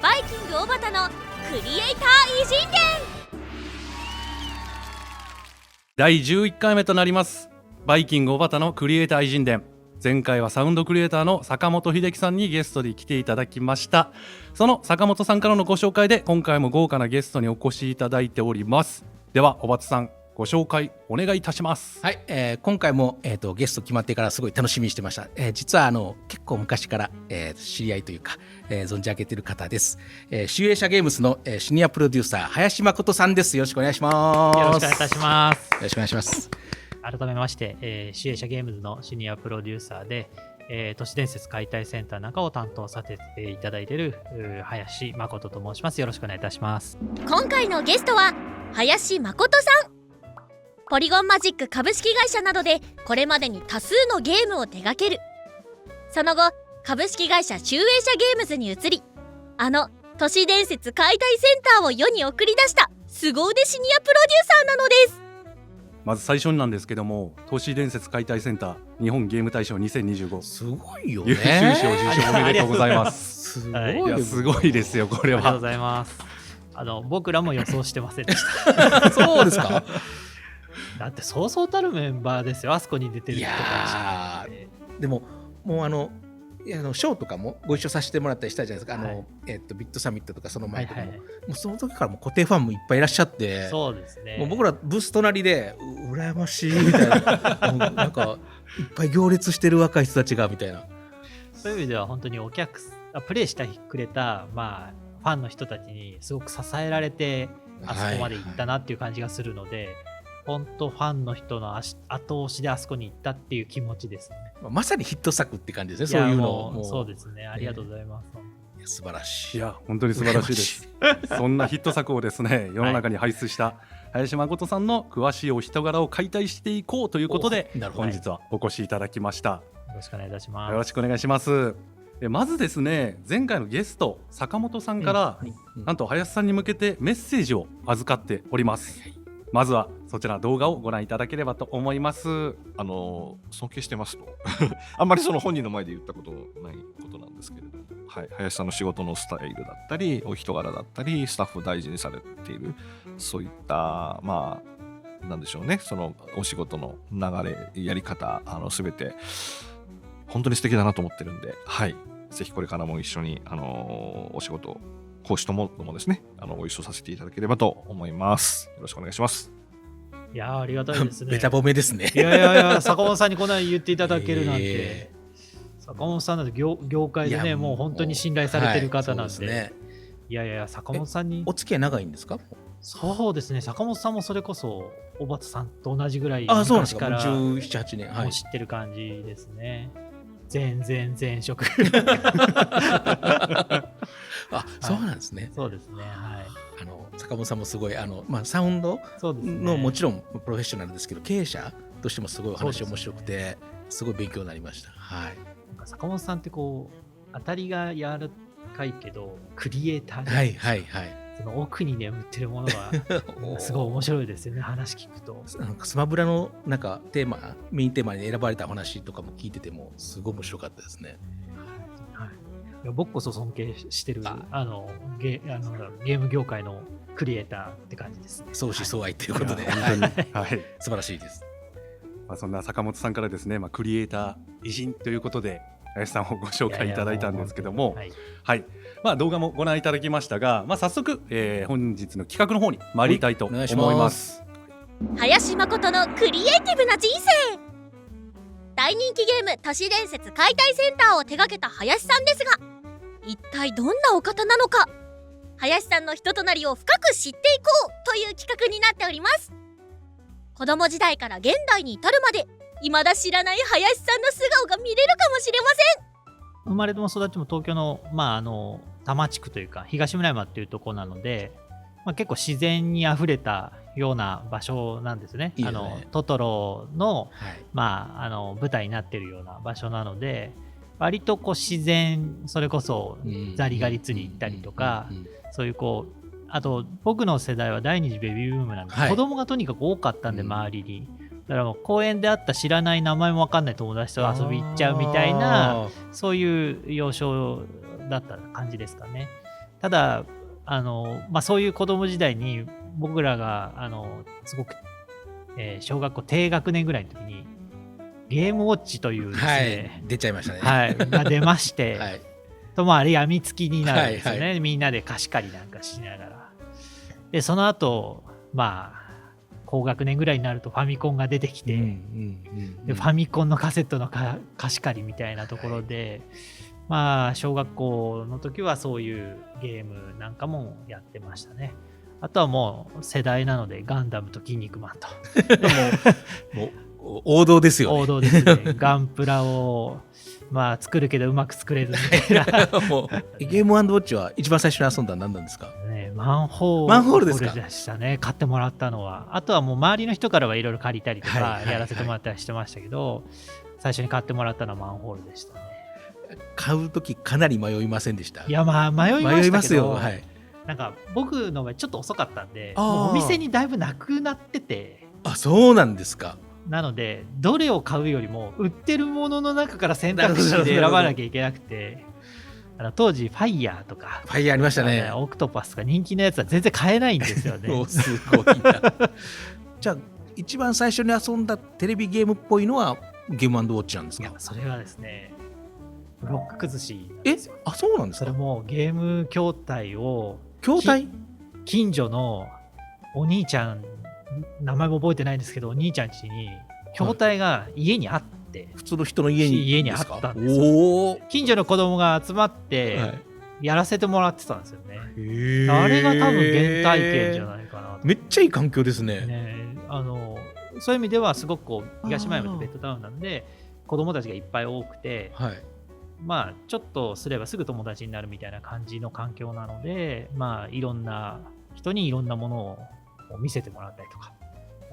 バイキング小畑のクリエイター偉人伝。第11回目となりますバイキング小畑のクリエイター偉人伝。前回はサウンドクリエイターの坂本秀樹さんにゲストで来ていただきました。その坂本さんからのご紹介で今回も豪華なゲストにお越しいただいております。では小畑さん、ご紹介お願いいたします。はい、今回も、ゲスト決まってからすごい楽しみにしてました。実は結構昔から、知り合いというか、存じ上げている方です。集英社ゲームズの、シニアプロデューサー林誠さんです。よろしくお願いします。よろしくお願いいたします。よろしくお願いします。改めまして、集英社ゲームズのシニアプロデューサーで、都市伝説解体センターなんかを担当させていただいている林誠と申します。よろしくお願いいたします。今回のゲストは林誠さん。ポリゴンマジック株式会社などでこれまでに多数のゲームを手掛ける。その後株式会社集英社ゲームズに移り、都市伝説解体センターを世に送り出した凄腕シニアプロデューサーなのです。まず最初になんですけども、都市伝説解体センター日本ゲーム大賞2025すごいよね。優秀賞受賞おめでとうございますすごい、はいいやすごいですよこれありがとうごは。ざいます。僕らも予想してませんでした。そうですか。だってそうそうたるメンバーですよ、あそこに出てるい人たやーでももうショーとかもご一緒させてもらったりしたじゃないですか。はいビットサミットとかその前とかも、はいはいもうその時からもう固定ファンもいっぱいいらっしゃって、そうですね。もう僕らブース隣で羨ましいみたいなもうなんかいっぱい行列してる若い人たちがみたいな。そういう意味では本当にプレイしてくれた、ファンの人たちにすごく支えられてあそこまで行ったなっていう感じがするので、本当ファンの人の後押しであそこに行ったっていう気持ちですね。まさにヒット作って感じですね。いやそういうのもうそうですね。ありがとうございます。いや素晴らしい。いや本当に素晴らしいですそんなヒット作をですね世の中に輩出した林誠さんの詳しいお人柄を解体していこうということでなるほど本日はお越しいただきました。よろしくお願いいたします。よろしくお願いします。まずですね、前回のゲスト坂本さんからなんと林さんに向けてメッセージを預かっております。まずはそちら動画をご覧いただければと思います。尊敬してますとあんまりその本人の前で言ったことないことなんですけれども、はい、林さんの仕事のスタイルだったりお人柄だったりスタッフを大事にされている、そういったなんでしょうね、そのお仕事の流れやり方全て本当に素敵だなと思ってるんで、はい、ぜひこれからも一緒にお仕事講師ともですねご一緒させていただければと思います。よろしくお願いします。いやありがたいですね。ベタ褒めですね。いや坂本さんにこんなに言っていただけるなんて、坂本さんなんて業界でねもう本当に信頼されてる方なんで、そうですね。いや坂本さんにお付き合い長いんですか？そうですね、坂本さんもそれこそ小畑さんと同じぐらいそうなんですか。昔から17、8年、もう知ってる感じですね。前職そうなんですね。そうですね、はい。坂本さんもすごいサウンドそうですねのもちろんプロフェッショナルですけど、経営者としてもすごいお話面白くて、すごい勉強になりました。はい。なんか坂本さんってこう当たりが柔らかいけどクリエイターで、はいはいはい。その奥に眠ってるものがすごい面白いですよね。話聞くとスマブラのなんかメインテーマに選ばれた話とかも聞いててもすごい面白かったですね。はい、いや僕こそ尊敬してるゲーム業界のクリエイターって感じですね。相思相愛ということで、いや本当に、はい、素晴らしいです。そんな坂本さんからですね、クリエイター偉人ということで林さんをご紹介いただいたんですけども、はい、動画もご覧いただきましたが、早速、本日の企画の方に参りたいと思います。林誠のクリエイティブな人生。大人気ゲーム都市伝説解体センターを手掛けた林さんですが、一体どんなお方なのか、林さんの人となりを深く知っていこうという企画になっております。子供時代から現代に至るまで未だ知らない林さんの素顔が見れるかもしれません。生まれも育ちも東京の多摩地区というか東村山っていうところなので、結構自然にあふれたような場所なんですね。いいですね。トトロの、はい、舞台になっているような場所なので、割とこう自然、それこそザリガニ釣り行ったりとか、そういうあと僕の世代は第二次ベビーブームなんで、子供がとにかく多かったんで、周りにだからもう公園で会った知らない名前も分かんない友達と遊び行っちゃうみたいな、そういう幼少だった感じですかね。ただそういう子供時代に僕らがすごく、小学校低学年ぐらいの時にゲームウォッチというですね、出ちゃいましたね。はいが出まして、はい、あれやみつきになるんですよね、みんなで貸し借りなんかしながら。でその後高学年ぐらいになるとファミコンが出てきて、でファミコンのカセットの貸し借りみたいなところで、小学校の時はそういうゲームなんかもやってましたね。あとはもう世代なのでガンダムと筋肉マンともう王道ですよね。王道ですね。ガンプラを作るけどうまく作れずみたいなもうゲーム&ウォッチは一番最初に遊んだのは何なんですか？マンホールですか？でしたね、買ってもらったのは。あとはもう周りの人からはいろいろ借りたりとかやらせてもらったりしてましたけど、最初に買ってもらったのはマンホールでしたね。買う時かなり迷いませんでした？いや迷いましたけど、はい、なんか僕の場合ちょっと遅かったんで、もうお店にだいぶなくなってて。そうなんですか。なのでどれを買うよりも売ってるものの中から選択肢で選ばなきゃいけなくて、当時ファイヤーとかファイヤーありましたね。オクトパスとか人気のやつは全然買えないんですよね。すごいな。じゃあ一番最初に遊んだテレビゲームっぽいのはゲーム&ウォッチなんですか？いやそれはですね、ブロック崩しなんですよ。そうなんですか？それもゲーム筐体を近所のお兄ちゃん、名前も覚えてないんですけど、お兄ちゃん家に筐体が家にあって、普通の人の家にあったんですよ。近所の子供が集まってやらせてもらってたんですよね。あれが多分原体験じゃないかなと。めっちゃいい環境ですね。そういう意味ではすごく東前山とベッドタウンなんで子供たちがいっぱい多くて、ちょっとすればすぐ友達になるみたいな感じの環境なので、いろんな人にいろんなものを見せてもらったりとか、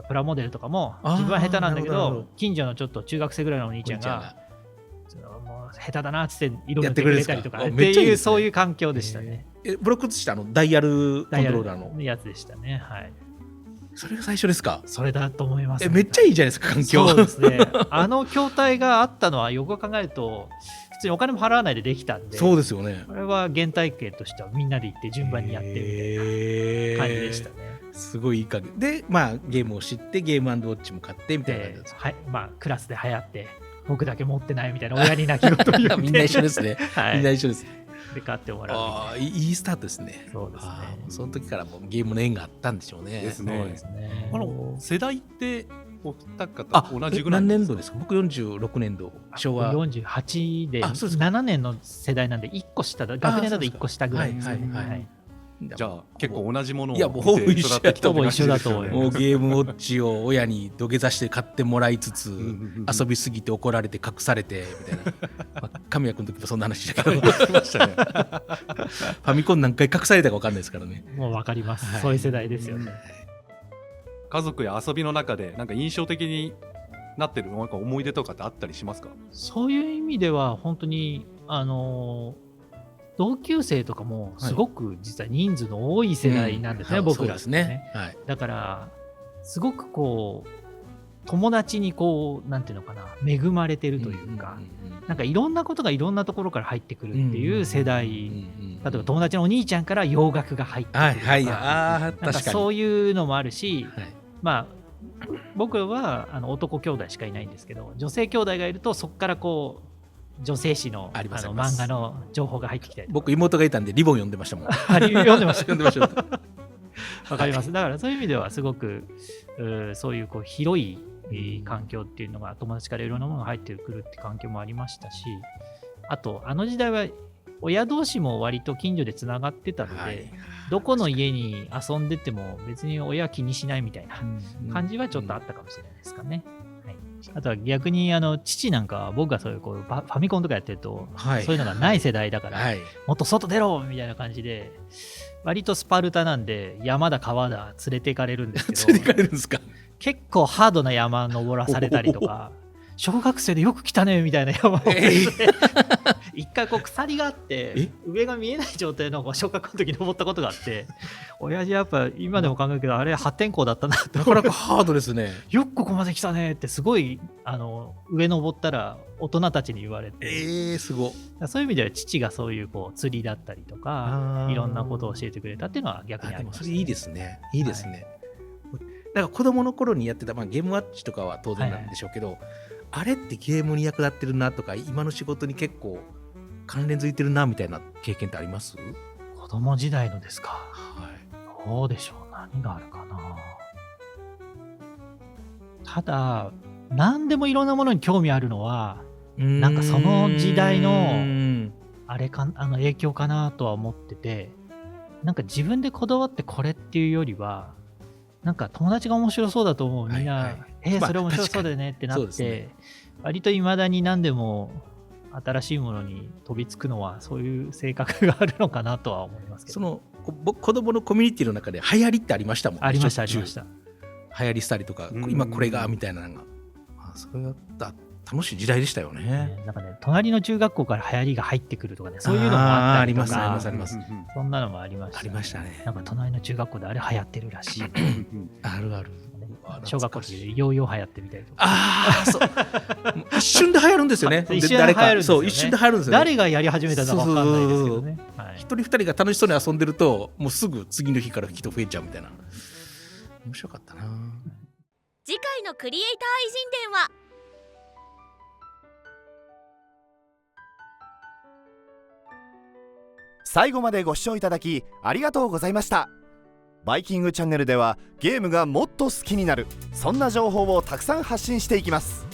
プラモデルとかも自分は下手なんだけど近所のちょっと中学生ぐらいのお兄ちゃんがもう下手だなっつって色塗ってくれたりとかっていう、そういう環境でしたね。ブロックしたダイヤルコントローラーのやつでしたね。はい。それが最初ですか？それだと思います。めっちゃいいじゃないですか、環境。そうですね。筐体があったのはよく考えると普通にお金も払わないでできたんで、そうですよね。これは原体験としてはみんなで行って順番にやってみたいな感じでしたね。すごいいい加減で、ゲームを知ってゲーム&ウォッチも買ってみたいな感じです。クラスで流行って僕だけ持ってないみたいな親に泣き言を言ってみんな一緒ですね。みんな一緒です。で買ってもらうみたいな。いいスタートですね。そうですね。その時からもうゲームの縁があったんでしょうね。ですね。そうですね。世代ってお二方同じぐらい何年度ですか？僕46年度、昭和48で7年の世代なんで1個下だ、学年だと1個下ぐらいですね。じゃあ結構同じものを見て育ってきた。ほぼ一緒だと思います。もうゲームウォッチを親に土下座して買ってもらいつつ遊びすぎて怒られて隠されてみたいな。神谷君の時もそんな話だけどファミコン何回隠されたか分かんないですからね。もう分かります、そういう世代ですよね。家族や遊びの中でなんか印象的になってるなんか思い出とかってあったりしますか？そういう意味では本当に同級生とかもすごく実は人数の多い世代なんですね、僕らですね。だからすごくこう友達になんていうのかな、恵まれてるというか、なんかいろんなことがいろんなところから入ってくるっていう世代、例えば友達のお兄ちゃんから洋楽が入ってくるとか、なんかそういうのもあるし、僕は男兄弟しかいないんですけど、女性兄弟がいるとそこから女性誌の漫画の情報が入ってきたり、僕妹がいたんでリボン読んでましたもん。読んでましたわかります。だからそういう意味ではすごくそういう広い環境っていうのが友達からいろんなものが入ってくるって環境もありましたし、あと時代は親同士も割と近所でつながってたので、どこの家に遊んでても別に親は気にしないみたいな感じはちょっとあったかもしれないですかね。あとは逆に父なんかは僕がそういうファミコンとかやってると、そういうのがない世代だから、もっと外出ろみたいな感じで割とスパルタなんで山だ川だ連れて行かれるんですけど連れて行かれるんですか？結構ハードな山登らされたりとか小学生でよく来たねみたいな山を一回こう鎖があって上が見えない状態の小学校の時登ったことがあって、親父やっぱ今でも考えるけどあれ破天荒だったなってなかなかハードですね。よくここまで来たねってすごい上登ったら大人たちに言われて、すごい。そういう意味では父がそういうこう釣りだったりとかいろんなことを教えてくれたっていうのは逆にあります、ね、それいいですね。いいですね。だから子供の頃にやってた、ゲームウォッチとかは当然なんでしょうけど、あれってゲームに役立ってるなとか今の仕事に結構関連づいてるなみたいな経験ってあります？子供時代のですか。はい。どうでしょう、何があるかな。ただ何でもいろんなものに興味あるのはなんかその時代のあれか影響かなとは思ってて、なんか自分でこだわってこれっていうよりはなんか友達が面白そうだと思う、みんな、それ面白そうだよねってなって、ね、割と未だに何でも新しいものに飛びつくのはそういう性格があるのかなとは思いますけど。その僕子供のコミュニティの中で流行りってありましたもんね。ありましたありました。流行りしたりとか今これがみたいなのが、それだ楽しい時代でしたよね。なんかね、隣の中学校から流行りが入ってくるとかね、そういうのもあったりとか、あります。そんなのもありました、ありましたね。なんか隣の中学校であれ流行ってるらしい。あるある。小学校でヨーヨー流行ってみたりとか。そう一瞬で流行るんですよね。一瞬で流行るんですよね。一瞬で流行るんですよね。誰がやり始めたのか分かんないですけどね。一人二人が楽しそうに遊んでると、もうすぐ次の日から人増えちゃうみたいな。面白かったな。次回のクリエイター偉人伝は最後までご視聴いただきありがとうございました。バイキングチャンネルではゲームがもっと好きになる、そんな情報をたくさん発信していきます。